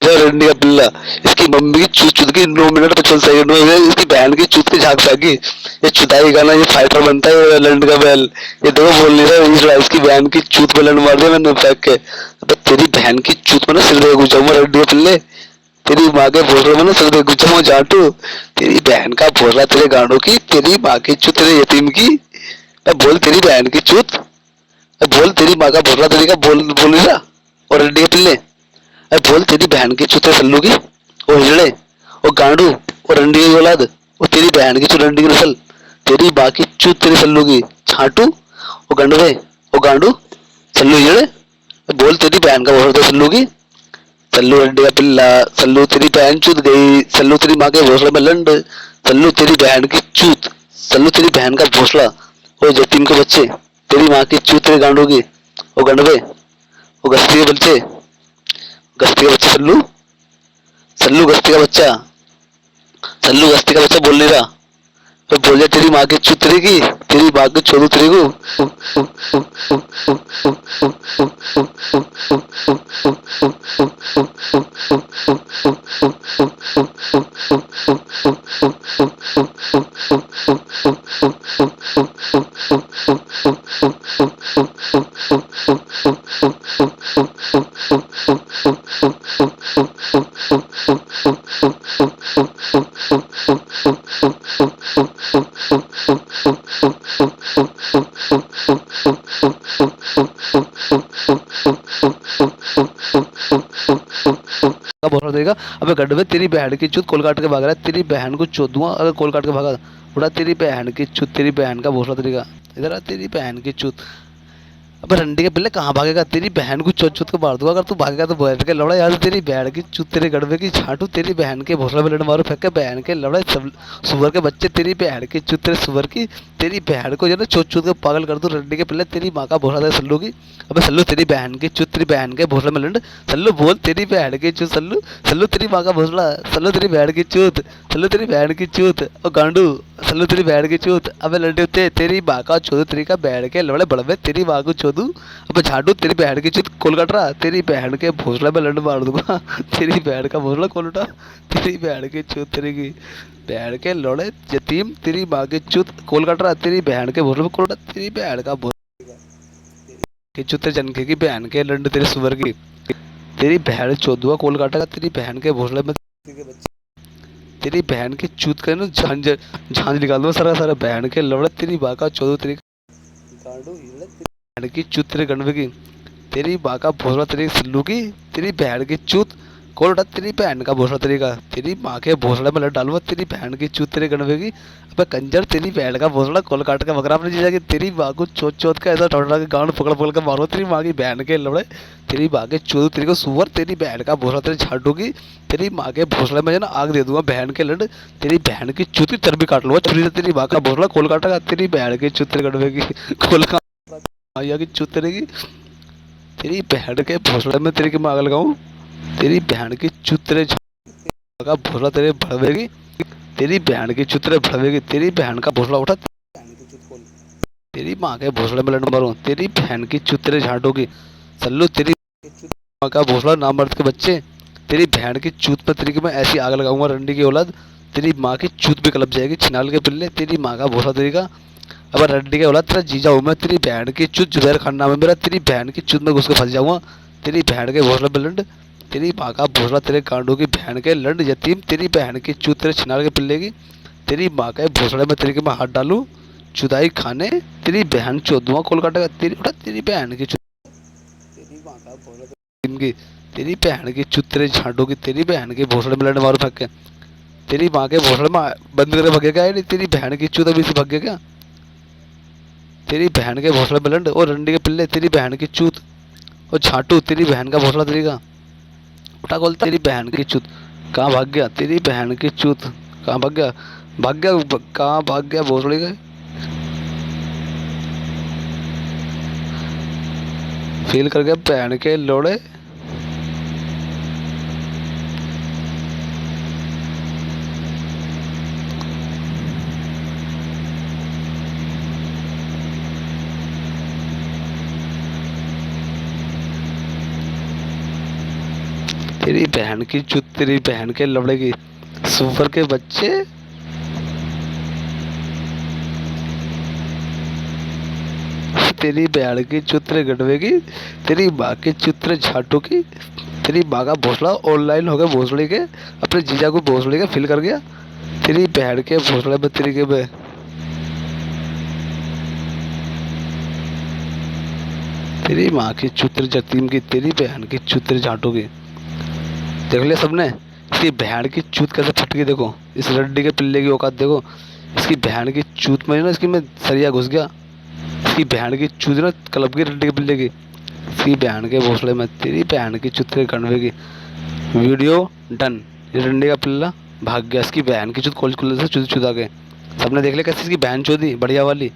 जाए रंडी का पिल्ला। इसकी मम्मी की चूत चूत की 9 मिनट 55 सेकंड में इसकी बहन की चूत की झांक फाकी। ये चुताई गाना, ये फाइटर बनता है लंड का बैल। ये देखो बोल नहीं रहा, इसकी बहन की चूत पे लंड मार दिया मैंने फेंक के। अब तेरी बहन की चूत में ना सिर दे गुजाऊंगा रंडी के पिल्ले। तेरी माँ के भोसले में ना सिर दे गुजाऊंगा जाटू। तेरी बहन का भोसला तेरे गांडों की, तेरी माँ की चूत तेरे यतीम की। अब बोल तेरी बहन की चूत, अब बोल तेरी माँ का भोसला तेरी का बोल बोल नहीं रहा। और रंडी के पिल्ले, अब बोल तेरी बहन की चूत सल्लू की, ओ हिजड़े, ओ गांडू, ओ रंडी की औलाद, ओ तेरी बहन की चूत रंडी की नस्ल, तेरी माँ की चूत तेरी सल्लू की छाटू, ओ गंडवे, ओ गांडू, सल्लू हिजड़े। बोल तेरी बहन का भोसला सल्लू की, सल्लू रंडी का पिल्ला, सल्लू तेरी बहन चूत गई, सल्लू तेरी माँ के भोसले में लंड, सल्लू तेरी बहन की चूत, सल्लू तेरी बहन का भोसला, ओ जतीन के बच्चे, तेरी माँ की चूत तेरे गांडू की, ओ गंडवे, ओ गस्ती के बच्चे, गस्ती का बच्चा सल्लू, सल्लू गस्ती का बच्चा, सल्लू गस्ती का बच्चा बोल नहीं रहा। तो बोले तेरी माँ की चुतरी की, तेरी माँ की छोरू तेरी को। बोल रहा देगा, अबे गड्ढे तेरी बहन की चूत कोल काट के भाग रहा है, तेरी बहन को चोद दूंगा अगर कोल काट के भागा। उड़ा तेरी बहन की चूत, तेरी बहन का भोसड़ा तरीका, इधर आ तेरी बहन की चूत। अबे रंडी के पिल्ले कहाँ भागेगा, तेरी बहन को चोट चोट के मार दूंगा अगर तू भागेगा तो। बैठ के लौड़ा यार, तेरी बहन की चूत तेरे गड़बे की छाटू, तेरी बहन के भोसड़ा में लड़ मारू फेंक के बहन के लौड़ा सब सुअर के बच्चे, तेरी बहन की चूत तेरे सुअर की, तेरी बहन को जो ना चोट चोट के पागल कर दूं रंडी के पिल्ले, तेरी माँ का भोसड़ा तेरे सल्लू की। अबे सल्लू तेरी बहन की चूत, तेरी बहन के भोसड़े में लंड, सल्लू बोल तेरी बहन की चूत सल्लू, सल्लू तेरी माँ का भोसड़ा, सल्लू तेरी बहन की चूत, सल्लू तेरी बहन की चूत, और गांडू, सल्लू तेरी बहन की चूत। अबे लंडे तेरी माँ का चोदू, तेरी का बहन के लौड़े बड़बे, तेरी माँ को चोदू। अबे झाड़ू तेरी बहन की चुत कोल कट रहा, तेरी बहन के भोसले में लंड मार दूंगा। तेरी बहन का भोसला खोल उठा, तेरी बहन की चुत तेरी की बहन के लौड़े यतीम, तेरी माँ की चुत कोल कट रहा, तेरी बहन के भोसले में कोल उठा, तेरी बहन का की चुत तेरे जनके की बहन के लंड तेरे सुअर की, तेरी बहन चोदुआ कोल काटेगा तेरी बहन के भोसले में, तेरी बहन की चूत कर ना झांझ झांझ निकाल दूंगा सारा सारा बहन के लौड़े, तेरी माँ का चोदू तेरी बहन की चूत तेरे गंडवे की, तेरी माँ का भोसड़ा तेरी सिल्लू की, तेरी बहन की चूत कौन उठा, तेरी बहन का भोसड़ा तेरी का, तेरी माँ के भोसड़े में लड़ डालूंगा तेरी बहन की चूत तेरे गणवे की। अबे कंजर तेरी बहन का भोसड़ा कोल काट के बकरा अपने जीजा की, तेरी माँ को चोत चोत के ऐसा ठोड़ा के गांड पकड़ पकड़ के मारो, तेरी माँ की बहन के लड़े, तेरी माँ के चूत तेरी को सुअर, तेरी बहन का भोसड़ा तेरी झाड़ू की, तेरी माँ के भोसड़े में जो ना आग दे दूंगा बहन के लड़, तेरी बहन की चूत की चर्बी काट लूंगा छुरी से, तेरी माँ का भोसड़ा कोल काटेगा तेरी बहन की चूत तेरे गणवे की। कोल का माया की चूत तेरे की, तेरी बहन के भोसड़े में तेरी की मैं आग लगाऊं, तेरी बहन की चूत तेरे का भोसड़ा तेरे भड़वेगी, तेरी बहन की चूत तेरे भड़वेगी, तेरी बहन का भोसड़ा उठा, तेरी माँ के भोसड़े में लड़ मारूं, तेरी बहन की चूत तेरे झाटोगी, सल्लू तेरी माँ का भोसड़ा ना मर्द के बच्चे, तेरी बहन की चूत पर तेरी की मैं ऐसी आग लगाऊंगा रंडी की औलाद, तेरी माँ की चूत भी कलप जाएगी छिनाल के पिल्ले, तेरी माँ का भोसड़ा तेरी का। अब रंडी के औलाद तेरा जीजा हूँ मैं, तेरी बहन की चूत जुबैर खान नाम है मेरा, तेरी बहन की चूत में घुस के फंस जाऊंगा, तेरी बहन के भोसले पे लंड, तेरी माँ का भोसड़ा तेरे कांडों की बहन के लंड यतीम, तेरी बहन की चूत तेरे छिनाल के पिल्ले की, तेरी माँ के भोसड़े में तेरी के मैं हाथ डालूं चुदाई खाने, तेरी बहन चौधुआ कोलकाता का, तेरी उठा तेरी बहन की चूत, तेरी माँ का भोसड़ा की, तेरी बहन की चूत तेरे झांडू की, तेरी बहन के भोसड़े में लंड मारू फेंक के, तेरी माँ के भोसड़े में बंद करके भगे क्या, नहीं तेरी बहन की चूत अभी से भग गया क्या, तेरी बहन के भोसले में लंड, और रंडी के पिल्ले तेरी बहन की चूत, और झाटू तेरी बहन का भोसला तेरी का, उठा खोल तेरी बहन की चूत, कहाँ भाग गया तेरी बहन की चूत, कहाँ भाग गया, भाग गया कहाँ भाग गया भोसड़ी के, फील कर गया बहन के लोड़े। तेरी बहन की चुत, तेरी बहन के लवड़े की, सुअर के बच्चे। तेरी बहन की चुत्र गडवे की, तेरी माँ की चुत्र झाटू की, तेरी माँ का भोसड़ा ऑनलाइन हो गया भोसड़ी के, अपने जीजा को भोसड़ी के फिल कर गया। तेरी बहन के भोसड़े में तेरी के में, तेरी माँ की चुत्र जतीम की, तेरी बहन की चुत्र झाटू की। देख लिया सबने, इसकी बहन की चूत कैसे फटकी, देखो इस रड्डी के पिल्ले की औकात देखो। इसकी बहन की चूत में ना, इसकी में सरिया घुस गया। इसकी बहन की चूत ना क्लब की रड्डी के पिल्ले की, इसकी बहन के भोसड़े में, तेरी बहन की चूत के कण्वे की। Video done. ये रंडी का पिल्ला भाग गया, इसकी बहन की चूत कॉलेज खुले से चूत चूत आ गए। सबने देख लिया कैसे इसकी बहन चोदी बढ़िया वाली।